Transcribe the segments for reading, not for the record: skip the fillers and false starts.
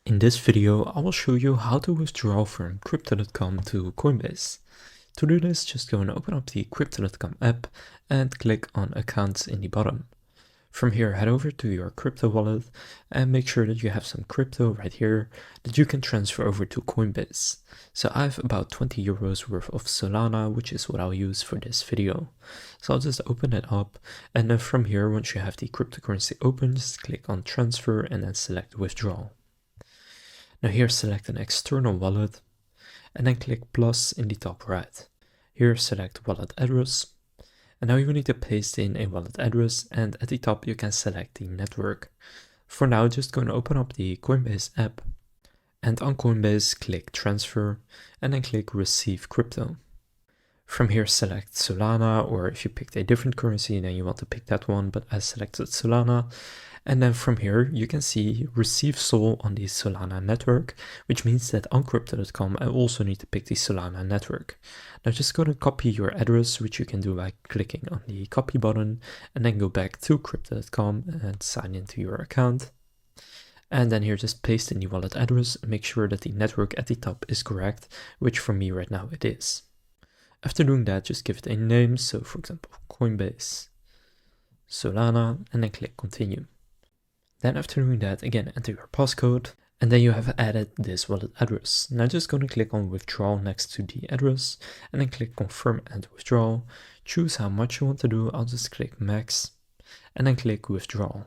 In this video, I will show you how to withdraw from Crypto.com to Coinbase. To do this, just go and open up the Crypto.com app and click on Accounts in the bottom. From here, head over to your crypto wallet and make sure that you have some crypto right here that you can transfer over to Coinbase. So I have about 20 euros worth of Solana, which is what I'll use for this video. So I'll just open it up, and then from here, once you have the cryptocurrency open, just click on transfer and then select withdraw. Now here select an external wallet and then click plus in the top right. Here select wallet address, and now you need to paste in a wallet address, and at the top you can select the network. For now, just go and open up the Coinbase app, and on Coinbase click transfer and then click receive crypto. From here select Solana, or if you picked a different currency then you want to pick that one, but I selected Solana. And then from here, you can see receive Sol on the Solana network, which means that on Crypto.com, I also need to pick the Solana network. Now just go and copy your address, which you can do by clicking on the copy button, and then go back to Crypto.com and sign into your account. And then here just paste in the wallet address and make sure that the network at the top is correct, which for me right now it is. After doing that, just give it a name, so for example, Coinbase, Solana, and then click continue. Then after doing that, again, enter your passcode, and then you have added this wallet address. Now just going to click on withdraw next to the address, and then click confirm and withdraw. Choose how much you want to do. I'll just click max, and then click withdraw.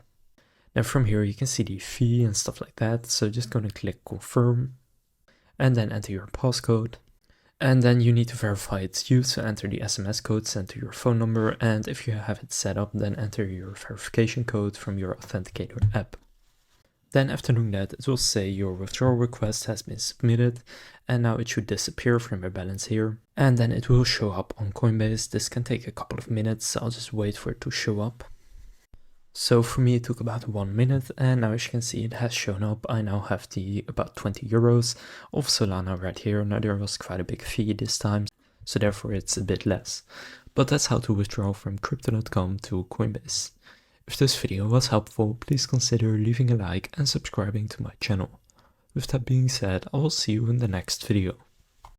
Now from here you can see the fee and stuff like that, so just going to click confirm, and then enter your passcode. And then you need to verify its use, so enter the SMS code sent to your phone number, and if you have it set up, then enter your verification code from your authenticator app. Then after doing that, it will say your withdrawal request has been submitted, and now it should disappear from your balance here, and then it will show up on Coinbase. This can take a couple of minutes, so I'll just wait for it to show up. So for me it took about 1 minute, and now as you can see it has shown up. I now have the about 20 euros of Solana right here. Now there was quite a big fee this time, so therefore it's a bit less. But that's how to withdraw from Crypto.com to Coinbase. If this video was helpful, please consider leaving a like and subscribing to my channel. With that being said, I will see you in the next video.